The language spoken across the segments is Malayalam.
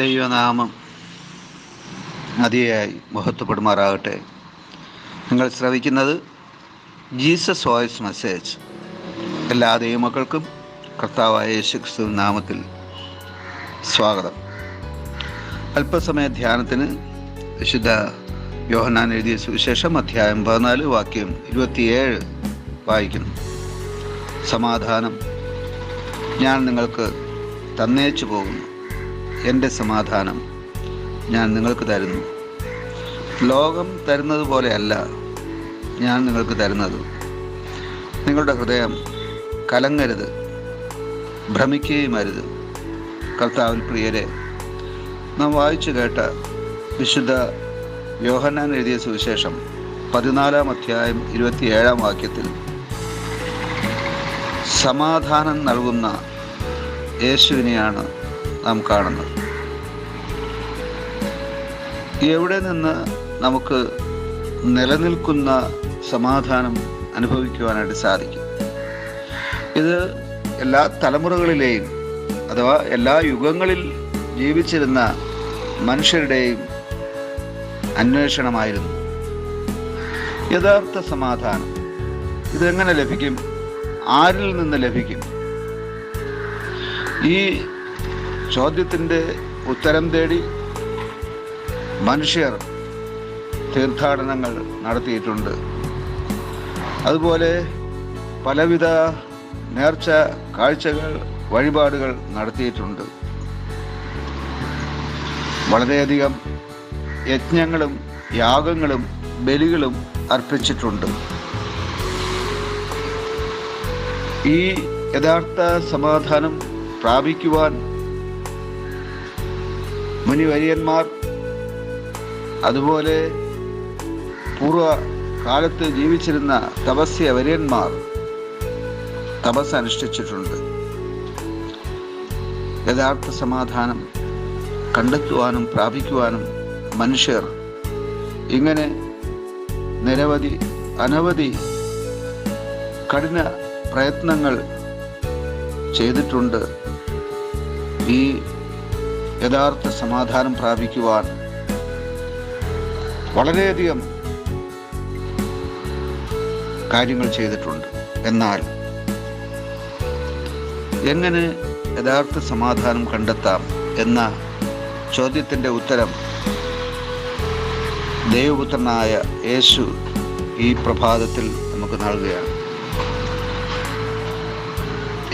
ദൈവനാമം അതിയായി മഹത്വപ്പെടുമാറാകട്ടെ. നിങ്ങൾ ശ്രവിക്കുന്നത് ജീസസ് വോയിസ് മെസ്സേജ്. എല്ലാ ദൈവമക്കൾക്കും കർത്താവായ യേശുക്രിസ്തു നാമത്തിൽ സ്വാഗതം. അല്പസമയ ധ്യാനത്തിന് വിശുദ്ധ യോഹന്നാൻ എഴുതിയ സുവിശേഷം അധ്യായം 14 വാക്യം 27 വായിക്കുന്നു. സമാധാനം ഞാൻ നിങ്ങൾക്ക് തന്നേച്ചു പോകുന്നു, എൻ്റെ സമാധാനം ഞാൻ നിങ്ങൾക്ക് തരുന്നു. ലോകം തരുന്നത് പോലെയല്ല ഞാൻ നിങ്ങൾക്ക് തരുന്നത്. നിങ്ങളുടെ ഹൃദയം കലങ്ങരുത്, ഭ്രമിക്കുകയും അരുത്. കർത്താവിൽ പ്രിയരെ, നാം വായിച്ചു കേട്ട വിശുദ്ധ യോഹന്നാൻ എഴുതിയ സുവിശേഷം 14 അധ്യായം 27 വാക്യത്തിൽ സമാധാനം നൽകുന്ന യേശുവിനെയാണ് നാം കാണുന്നത്. എവിടെ നിന്ന് നമുക്ക് നിലനിൽക്കുന്ന സമാധാനം അനുഭവിക്കുവാനായിട്ട് സാധിക്കും? ഇത് എല്ലാ തലമുറകളിലെയും അഥവാ എല്ലാ യുഗങ്ങളിൽ ജീവിച്ചിരുന്ന മനുഷ്യരുടെയും അന്വേഷണമായിരുന്നു. യഥാർത്ഥ സമാധാനം ഇതെങ്ങനെ ലഭിക്കും? ആരിൽ നിന്ന് ലഭിക്കും? ഈ ചോദ്യത്തിൻ്റെ ഉത്തരം തേടി മനുഷ്യർ തീർത്ഥാടനങ്ങൾ നടത്തിയിട്ടുണ്ട്. അതുപോലെ പലവിധ നേർച്ച കാഴ്ചകൾ, വഴിപാടുകൾ നടത്തിയിട്ടുണ്ട്. വളരെയധികം യജ്ഞങ്ങളും യാഗങ്ങളും ബലികളും അർപ്പിച്ചിട്ടുണ്ട്. ഈ യഥാർത്ഥ സമാധാനം പ്രാപിക്കുവാൻ മുനിവര്യന്മാർ, അതുപോലെ പൂർവ്വകാലത്ത് ജീവിച്ചിരുന്ന തപസ്യ വര്യന്മാർ തപസ് അനുഷ്ഠിച്ചിട്ടുണ്ട്. യഥാർത്ഥ സമാധാനം കണ്ടെത്തുവാനും പ്രാപിക്കുവാനും മനുഷ്യർ ഇങ്ങനെ അനവധി കഠിന പ്രയത്നങ്ങൾ ചെയ്തിട്ടുണ്ട്. ഈ യഥാർത്ഥ സമാധാനം പ്രാപിക്കുവാൻ വളരെയധികം കാര്യങ്ങൾ ചെയ്തിട്ടുണ്ട്. എന്നാൽ എങ്ങനെ യഥാർത്ഥ സമാധാനം കണ്ടെത്താം എന്ന ചോദ്യത്തിൻ്റെ ഉത്തരം ദൈവപുത്രനായ യേശു ഈ പ്രഭാതത്തിൽ നമുക്ക് നൽകുകയാണ്.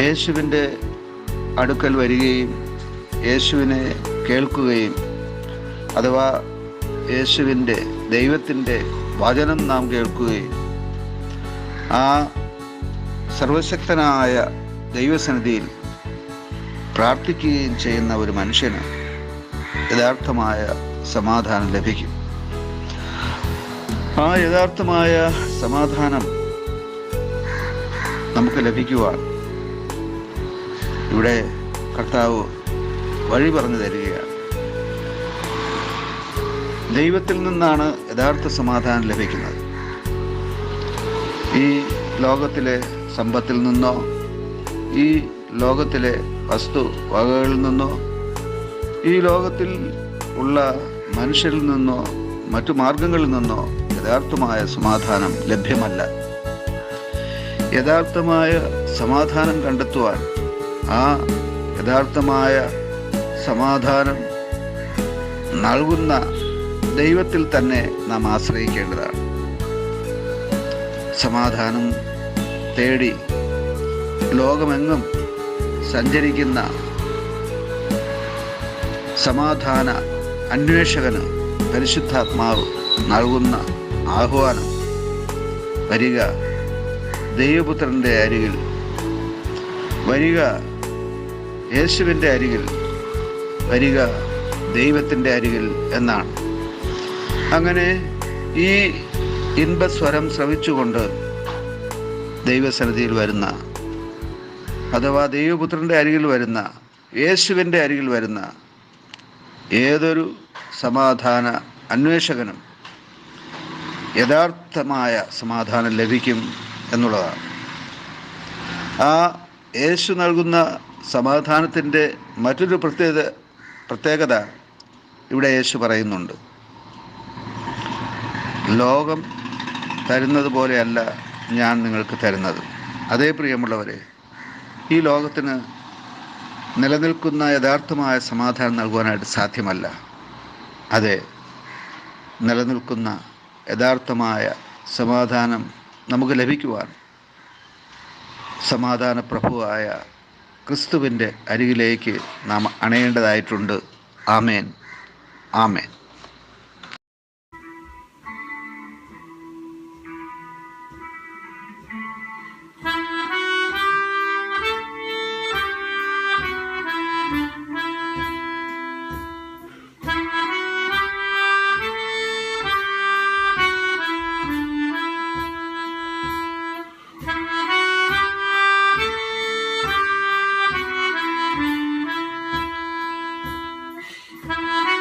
യേശുവിൻ്റെ അടുക്കൽ വരികയും യേശുവിനെ കേൾക്കുകയും അഥവാ യേശുവിൻ്റെ ദൈവത്തിൻ്റെ വചനം നാം കേൾക്കുകയും ആ സർവശക്തനായ ദൈവസന്നിധിയിൽ പ്രാർത്ഥിക്കുകയും ചെയ്യുന്ന ഒരു മനുഷ്യന് യഥാർത്ഥമായ സമാധാനം ലഭിക്കും. ആ യഥാർത്ഥമായ സമാധാനം നമുക്ക് ലഭിക്കുവാൻ ഇവിടെ കർത്താവ് വഴി പറഞ്ഞു തരികയാണ്. ദൈവത്തിൽ നിന്നാണ് യഥാർത്ഥ സമാധാനം ലഭിക്കുന്നത്. ഈ ലോകത്തിലെ സമ്പത്തിൽ നിന്നോ ഈ ലോകത്തിലെ വസ്തു വകകളിൽ നിന്നോ ഈ ലോകത്തിൽ ഉള്ള മനുഷ്യരിൽ നിന്നോ മറ്റു മാർഗങ്ങളിൽ നിന്നോ യഥാർത്ഥമായ സമാധാനം ലഭ്യമല്ല. യഥാർത്ഥമായ സമാധാനം കണ്ടെത്തുവാൻ ആ യഥാർത്ഥമായ സമാധാനം നൽകുന്ന ദൈവത്തിൽ തന്നെ നാം ആശ്രയിക്കേണ്ടതാണ്. സമാധാനം തേടി ലോകമെങ്ങും സഞ്ചരിക്കുന്ന സമാധാന അന്വേഷകന് പരിശുദ്ധാത്മാവ് നൽകുന്ന ആഹ്വാനം, വരിക ദൈവപുത്രൻ്റെ അരികിൽ, വരിക യേശുവിൻ്റെ അരികിൽ, വരിക ദൈവത്തിൻ്റെ അരികിൽ എന്നാണ്. അങ്ങനെ ഈ ഇൻപസ്വരം ശ്രവിച്ചുകൊണ്ട് ദൈവസന്നിധിയിൽ വരുന്ന അഥവാ ദൈവപുത്രൻ്റെ അരികിൽ വരുന്ന, യേശുവിൻ്റെ അരികിൽ വരുന്ന ഏതൊരു സമാധാന അന്വേഷകനും യഥാർത്ഥമായ സമാധാനം ലഭിക്കും എന്നുള്ളതാണ്. ആ യേശു നൽകുന്ന സമാധാനത്തിൻ്റെ മറ്റൊരു പ്രത്യേകത ഇവിടെ യേശു പറയുന്നുണ്ട്. ലോകം തരുന്നത് പോലെയല്ല ഞാൻ നിങ്ങൾക്ക് തരുന്നത്. അതേ പ്രിയമുള്ളവരെ, ഈ ലോകത്തിന് നിലനിൽക്കുന്ന യഥാർത്ഥമായ സമാധാനം നൽകുവാനായിട്ട് സാധ്യമല്ല. അതെ, നിലനിൽക്കുന്ന യഥാർത്ഥമായ സമാധാനം നമുക്ക് ലഭിക്കുവാൻ സമാധാന പ്രഭുവായ ക്രിസ്തുവിൻ്റെ അരികിലേക്ക് നാം അണയേണ്ടതായിട്ടുണ്ട്. ആമേൻ, ആമേൻ. Bye.